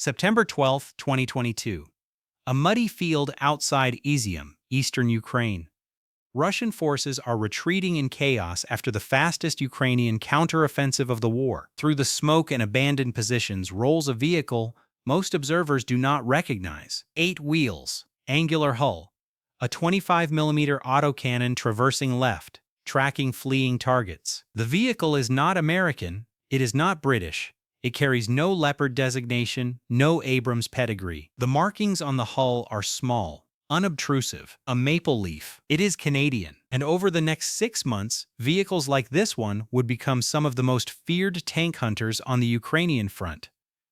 September 12, 2022. A muddy field outside Izium, eastern Ukraine. Russian forces are retreating in chaos after the fastest Ukrainian counteroffensive of the war. Through the smoke and abandoned positions rolls a vehicle most observers do not recognize. 8 wheels, angular hull, a 25mm autocannon traversing left, tracking fleeing targets. The vehicle is not American, it is not British. It carries no Leopard designation, no Abrams pedigree. The markings on the hull are small, unobtrusive, a maple leaf. It is Canadian. And over the next 6 months, vehicles like this one would become some of the most feared tank hunters on the Ukrainian front,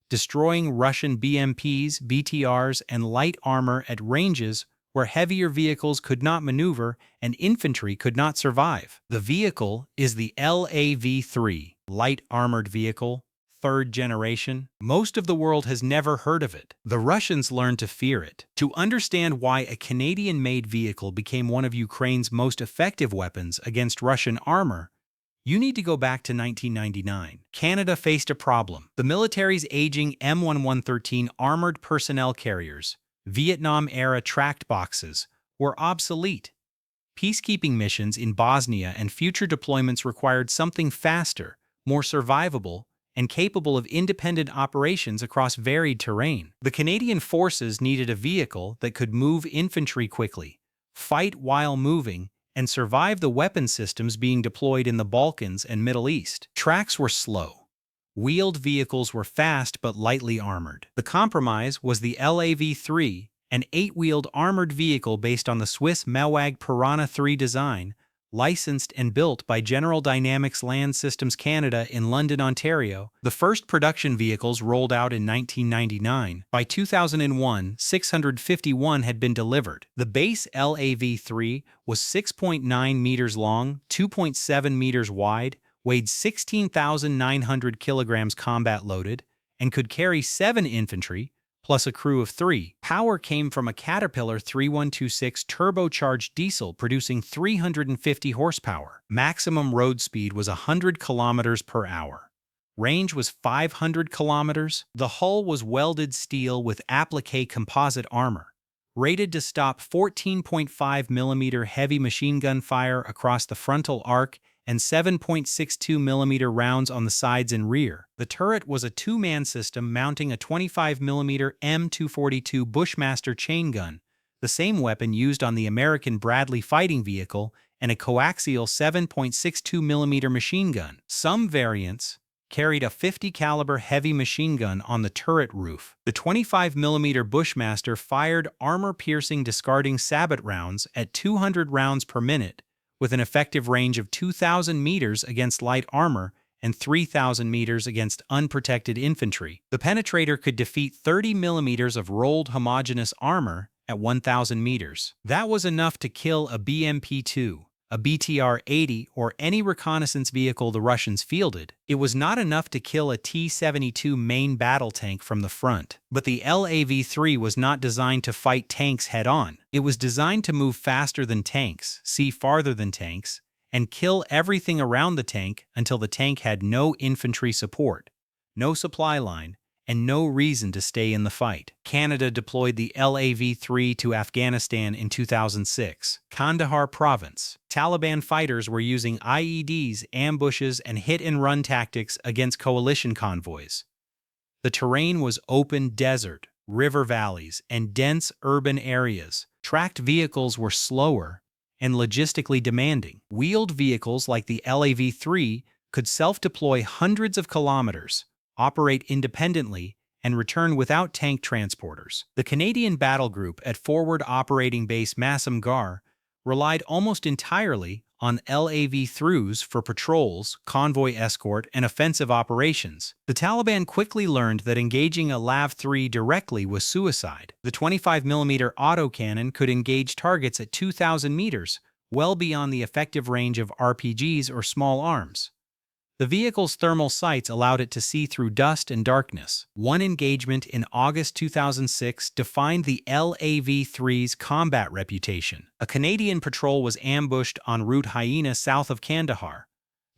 destroying Russian BMPs, BTRs, and light armor at ranges where heavier vehicles could not maneuver and infantry could not survive. The vehicle is the LAV-3, Light Armored Vehicle, 3rd generation. Most of the world has never heard of it. The Russians learned to fear it. To understand why a Canadian-made vehicle became one of Ukraine's most effective weapons against Russian armor, you need to go back to 1999. Canada faced a problem. The military's aging M1113 armored personnel carriers, Vietnam-era tracked boxes, were obsolete. Peacekeeping missions in Bosnia and future deployments required something faster, more survivable, and capable of independent operations across varied terrain. The Canadian forces needed a vehicle that could move infantry quickly, fight while moving, and survive the weapon systems being deployed in the Balkans and Middle East. Tracks were slow. Wheeled vehicles were fast but lightly armored. The compromise was the LAV-3, an 8-wheeled armored vehicle based on the Swiss Mawag Piranha 3 design, licensed and built by General Dynamics Land Systems Canada in London, Ontario. The first production vehicles rolled out in 1999. By 2001, 651 had been delivered. The base LAV-3 was 6.9 meters long, 2.7 meters wide, weighed 16,900 kilograms combat loaded, and could carry 7 infantry, plus a crew of 3. Power came from a Caterpillar 3126 turbocharged diesel producing 350 horsepower. Maximum road speed was 100 kilometers per hour. Range was 500 kilometers. The hull was welded steel with applique composite armor, rated to stop 14.5mm heavy machine gun fire across the frontal arc and 7.62mm rounds on the sides and rear. The turret was a 2-man system mounting a 25mm M242 Bushmaster chain gun, the same weapon used on the American Bradley fighting vehicle, and a coaxial 7.62mm machine gun. Some variants carried a 50 caliber heavy machine gun on the turret roof. The 25mm Bushmaster fired armor-piercing discarding sabot rounds at 200 rounds per minute, with an effective range of 2,000 meters against light armor and 3,000 meters against unprotected infantry. The penetrator could defeat 30 millimeters of rolled homogeneous armor at 1,000 meters. That was enough to kill a BMP-2, a BTR-80, or any reconnaissance vehicle the Russians fielded. It was not enough to kill a T-72 main battle tank from the front. But the LAV-3 was not designed to fight tanks head-on. It was designed to move faster than tanks, see farther than tanks, and kill everything around the tank until the tank had no infantry support, no supply line, and no reason to stay in the fight. Canada deployed the LAV-3 to Afghanistan in 2006. Kandahar Province. Taliban fighters were using IEDs, ambushes, and hit-and-run tactics against coalition convoys. The terrain was open desert, river valleys, and dense urban areas. Tracked vehicles were slower and logistically demanding. Wheeled vehicles like the LAV-3 could self-deploy hundreds of kilometers, operate independently, and return without tank transporters. The Canadian Battle Group at Forward Operating Base Massamgar relied almost entirely on LAV-3s for patrols, convoy escort, and offensive operations. The Taliban quickly learned that engaging a LAV-3 directly was suicide. The 25mm autocannon could engage targets at 2,000 meters, well beyond the effective range of RPGs or small arms. The vehicle's thermal sights allowed it to see through dust and darkness. One engagement in August 2006 defined the LAV-3's combat reputation. A Canadian patrol was ambushed en route Hyena south of Kandahar.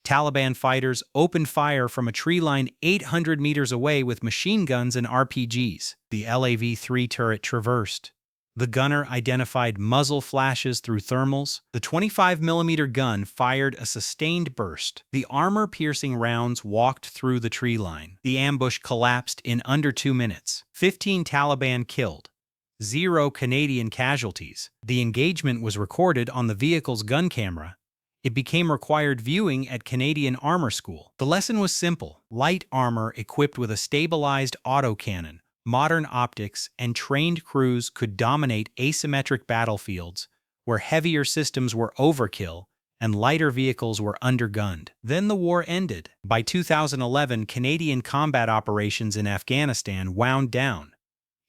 Taliban fighters opened fire from a tree line 800 meters away with machine guns and RPGs. The LAV-3 turret traversed. The gunner identified muzzle flashes through thermals. The 25mm gun fired a sustained burst. The armor-piercing rounds walked through the tree line. The ambush collapsed in under 2 minutes. 15 Taliban killed. 0 Canadian casualties. The engagement was recorded on the vehicle's gun camera. It became required viewing at Canadian Armor School. The lesson was simple. Light armor equipped with a stabilized autocannon, modern optics, and trained crews could dominate asymmetric battlefields where heavier systems were overkill and lighter vehicles were undergunned. Then the war ended. By 2011, Canadian combat operations in Afghanistan wound down.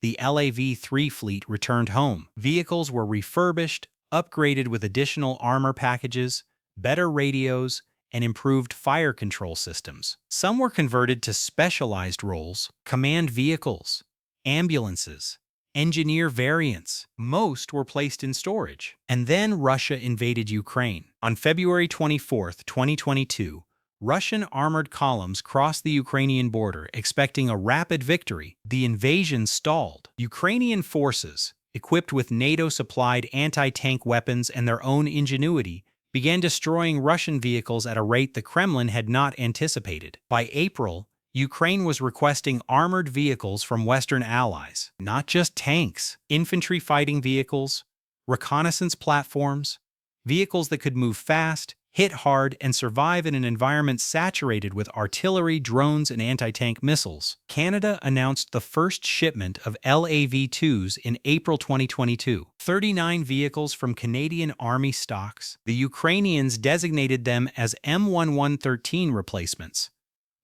The LAV-3 fleet returned home. Vehicles were refurbished, upgraded with additional armor packages, better radios, and improved fire control systems. Some were converted to specialized roles: command vehicles, ambulances, engineer variants. Most were placed in storage. And then Russia invaded Ukraine. On February 24, 2022, Russian armored columns crossed the Ukrainian border, expecting a rapid victory. The invasion stalled. Ukrainian forces, equipped with NATO-supplied anti-tank weapons and their own ingenuity, began destroying Russian vehicles at a rate the Kremlin had not anticipated. By April, Ukraine was requesting armored vehicles from Western allies, not just tanks, infantry fighting vehicles, reconnaissance platforms, vehicles that could move fast, hit hard, and survive in an environment saturated with artillery, drones, and anti-tank missiles. Canada announced the first shipment of LAV-2s in April 2022. 39 vehicles from Canadian Army stocks. The Ukrainians designated them as M1113 replacements,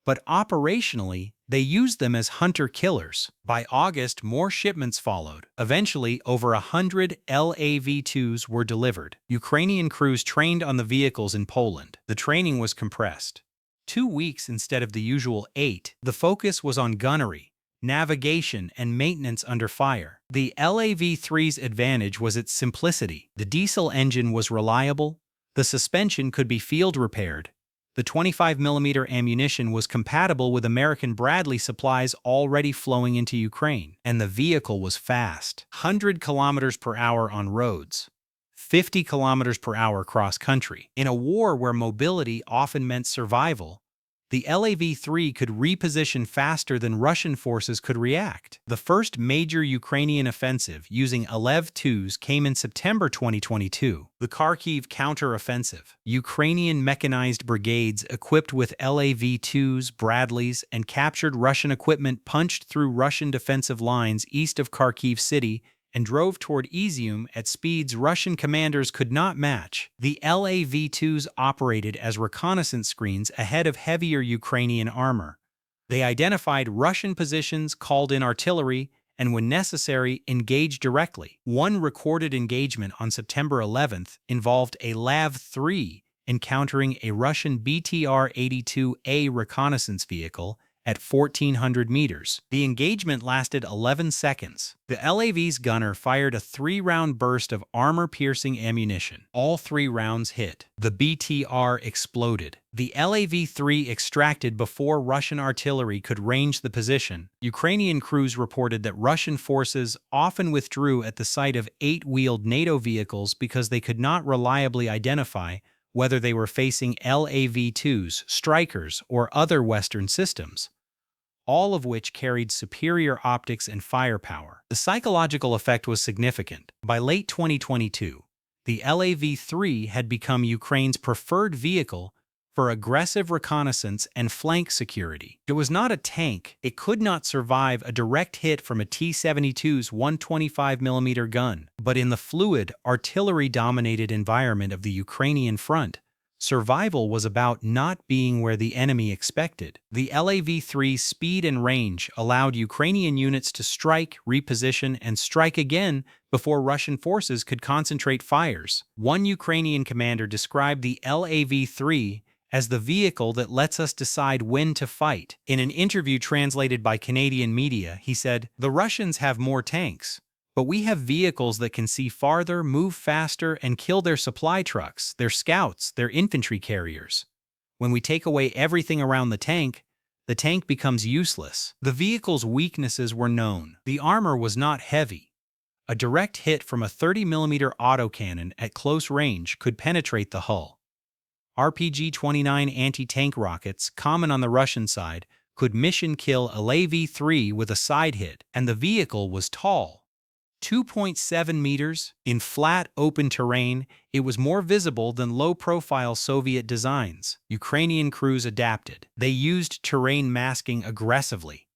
but operationally, they used them as hunter-killers. By August, more shipments followed. Eventually, over 100 LAV-2s were delivered. Ukrainian crews trained on the vehicles in Poland. The training was compressed. 2 weeks instead of the usual 8. The focus was on gunnery, navigation, and maintenance under fire. The LAV-3's advantage was its simplicity. The diesel engine was reliable. The suspension could be field repaired. The 25mm ammunition was compatible with American Bradley supplies already flowing into Ukraine, and the vehicle was fast. 100 km per hour on roads, 50 km per hour cross-country. In a war where mobility often meant survival, the LAV-3 could reposition faster than Russian forces could react. The first major Ukrainian offensive using LAV-2s came in September 2022. The Kharkiv counter-offensive. Ukrainian mechanized brigades equipped with LAV-2s, Bradleys, and captured Russian equipment punched through Russian defensive lines east of Kharkiv city and drove toward Izium at speeds Russian commanders could not match. The LAV-2s operated as reconnaissance screens ahead of heavier Ukrainian armor. They identified Russian positions, called in artillery, and when necessary, engaged directly. One recorded engagement on September 11th involved a LAV-3 encountering a Russian BTR-82A reconnaissance vehicle at 1,400 meters. The engagement lasted 11 seconds. The LAV's gunner fired a 3-round burst of armor-piercing ammunition. All 3 rounds hit. The BTR exploded. The LAV-3 extracted before Russian artillery could range the position. Ukrainian crews reported that Russian forces often withdrew at the sight of 8-wheeled NATO vehicles because they could not reliably identify whether they were facing LAV-2s, Strykers, or other Western systems, all of which carried superior optics and firepower. The psychological effect was significant. By late 2022, the LAV-3 had become Ukraine's preferred vehicle for aggressive reconnaissance and flank security. It was not a tank. It could not survive a direct hit from a T-72's 125mm gun. But in the fluid, artillery-dominated environment of the Ukrainian front, survival was about not being where the enemy expected. The LAV-3's speed and range allowed Ukrainian units to strike, reposition, and strike again before Russian forces could concentrate fires. One Ukrainian commander described the LAV-3 as the vehicle that lets us decide when to fight. In an interview translated by Canadian media, he said, "The Russians have more tanks, but we have vehicles that can see farther, move faster, and kill their supply trucks, their scouts, their infantry carriers. When we take away everything around the tank becomes useless. The vehicle's weaknesses were known. The armor was not heavy. A direct hit from a 30mm autocannon at close range could penetrate the hull. RPG-29 anti-tank rockets, common on the Russian side, could mission kill a LAV-3 with a side hit, and the vehicle was tall. 2.7 meters. In flat, open terrain, it was more visible than low-profile Soviet designs. Ukrainian crews adapted. They used terrain masking aggressively.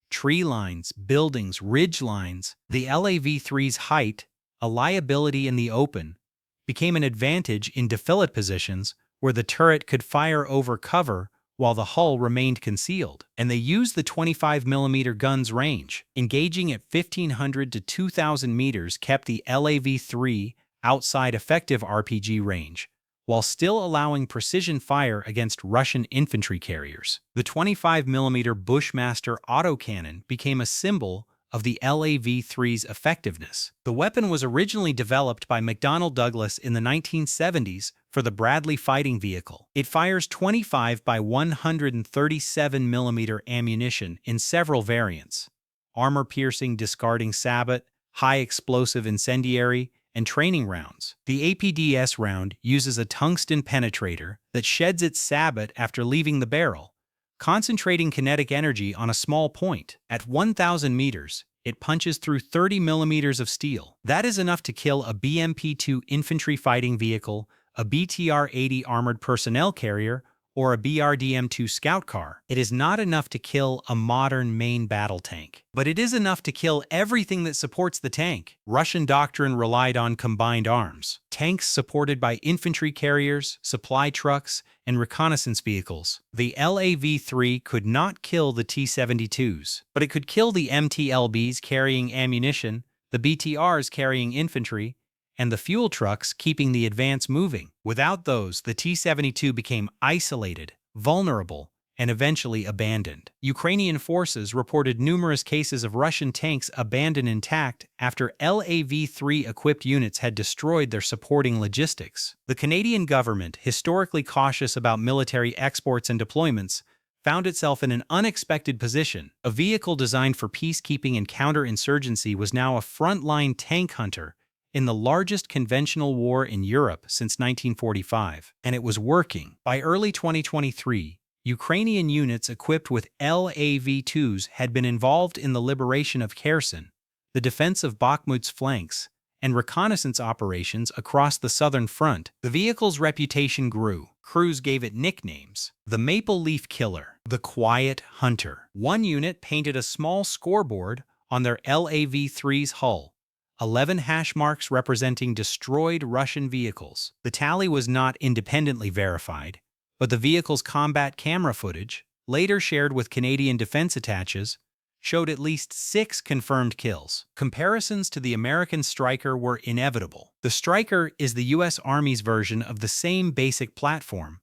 Tree lines, buildings, ridge lines. The LAV-3's height, a liability in the open, became an advantage in defilade positions where the turret could fire over cover while the hull remained concealed, and they used the 25mm gun's range. Engaging at 1,500 to 2,000 meters kept the LAV-3 outside effective RPG range, while still allowing precision fire against Russian infantry carriers. The 25mm Bushmaster autocannon became a symbol of the LAV-3's effectiveness. The weapon was originally developed by McDonnell Douglas in the 1970s for the Bradley fighting vehicle. It fires 25 by 137mm ammunition in several variants: armor-piercing discarding sabot, high-explosive incendiary, and training rounds. The APDS round uses a tungsten penetrator that sheds its sabot after leaving the barrel, concentrating kinetic energy on a small point. At 1,000 meters, it punches through 30mm of steel. That is enough to kill a BMP-2 infantry fighting vehicle, a BTR-80 armored personnel carrier, or a BRDM-2 scout car. It is not enough to kill a modern main battle tank, but it is enough to kill everything that supports the tank. Russian doctrine relied on combined arms. Tanks supported by infantry carriers, supply trucks, and reconnaissance vehicles. The LAV-3 could not kill the T-72s, but it could kill the MTLBs carrying ammunition, the BTRs carrying infantry, and the fuel trucks keeping the advance moving. Without those, the T-72 became isolated, vulnerable, and eventually abandoned. Ukrainian forces reported numerous cases of Russian tanks abandoned intact after LAV-3-equipped units had destroyed their supporting logistics. The Canadian government, historically cautious about military exports and deployments, found itself in an unexpected position. A vehicle designed for peacekeeping and counterinsurgency was now a frontline tank hunter in the largest conventional war in Europe since 1945, and it was working. By early 2023, Ukrainian units equipped with LAV-2s had been involved in the liberation of Kherson, the defense of Bakhmut's flanks, and reconnaissance operations across the southern front. The vehicle's reputation grew. Crews gave it nicknames: the Maple Leaf Killer, the Quiet Hunter. One unit painted a small scoreboard on their LAV-3's hull, 11 hash marks representing destroyed Russian vehicles. The tally was not independently verified, but the vehicle's combat camera footage, later shared with Canadian defense attaches, showed at least 6 confirmed kills. Comparisons to the American Stryker were inevitable. The Stryker is the U.S. Army's version of the same basic platform,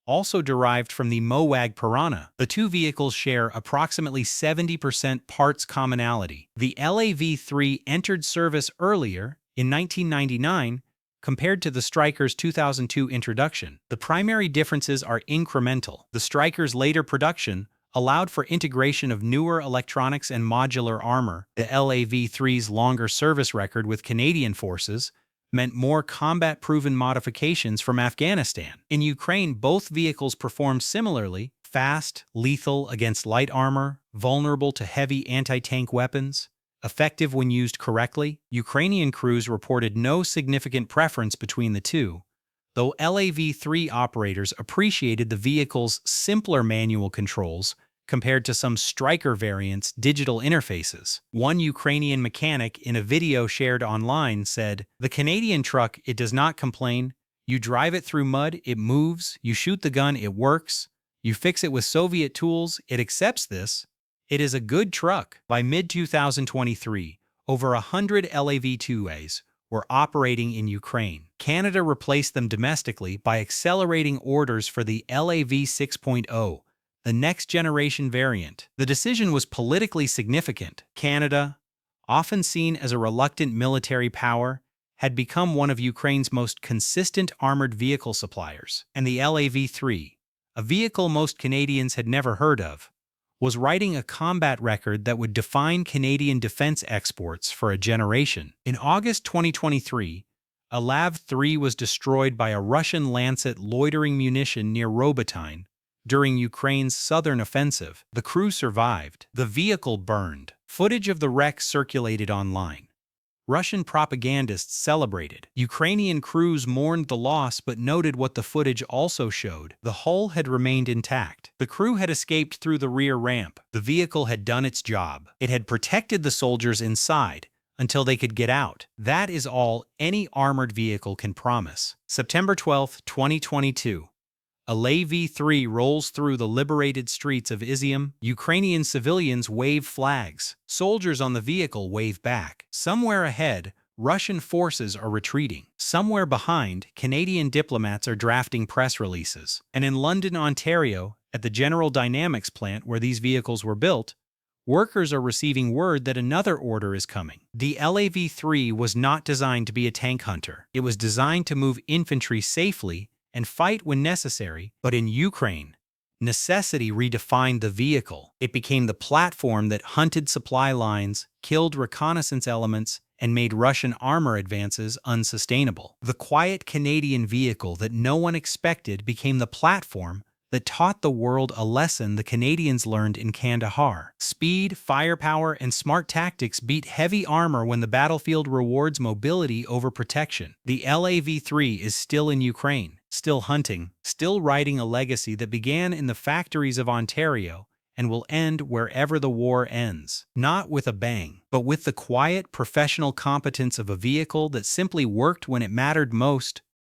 also derived from the MOWAG Piranha. The two vehicles share approximately 70% parts commonality. The LAV-3 entered service earlier, in 1999, compared to the Stryker's 2002 introduction. The primary differences are incremental. The Stryker's later production allowed for integration of newer electronics and modular armor. The LAV-3's longer service record with Canadian forces meant more combat-proven modifications from Afghanistan. In Ukraine, both vehicles performed similarly: fast, lethal against light armor, vulnerable to heavy anti-tank weapons, effective when used correctly. Ukrainian crews reported no significant preference between the two, though LAV-3 operators appreciated the vehicle's simpler manual controls compared to some Stryker variants' digital interfaces. One Ukrainian mechanic in a video shared online said, "The Canadian truck, it does not complain. You drive it through mud, it moves. You shoot the gun, it works. You fix it with Soviet tools, it accepts this. It is a good truck." By mid-2023, over 100 LAV-2As were operating in Ukraine. Canada replaced them domestically by accelerating orders for the LAV 6.0, the next-generation variant. The decision was politically significant. Canada, often seen as a reluctant military power, had become one of Ukraine's most consistent armored vehicle suppliers, and the LAV-3, a vehicle most Canadians had never heard of, was writing a combat record that would define Canadian defense exports for a generation. In August 2023, a LAV-3 was destroyed by a Russian Lancet loitering munition near Robotyne during Ukraine's southern offensive. The crew survived. The vehicle burned. Footage of the wreck circulated online. Russian propagandists celebrated. Ukrainian crews mourned the loss but noted what the footage also showed. The hull had remained intact. The crew had escaped through the rear ramp. The vehicle had done its job. It had protected the soldiers inside until they could get out. That is all any armored vehicle can promise. September 12, 2022. A LAV-3 rolls through the liberated streets of Izium. Ukrainian civilians wave flags. Soldiers on the vehicle wave back. Somewhere ahead, Russian forces are retreating. Somewhere behind, Canadian diplomats are drafting press releases. And in London, Ontario, at the General Dynamics plant where these vehicles were built, workers are receiving word that another order is coming. The LAV-3 was not designed to be a tank hunter. It was designed to move infantry safely and fight when necessary, but in Ukraine, necessity redefined the vehicle. It became the platform that hunted supply lines, killed reconnaissance elements, and made Russian armor advances unsustainable. The quiet Canadian vehicle that no one expected became the platform that taught the world a lesson the Canadians learned in Kandahar. Speed, firepower, and smart tactics beat heavy armor when the battlefield rewards mobility over protection. The LAV-3 is still in Ukraine, still hunting, still writing a legacy that began in the factories of Ontario and will end wherever the war ends. Not with a bang, but with the quiet, professional competence of a vehicle that simply worked when it mattered most,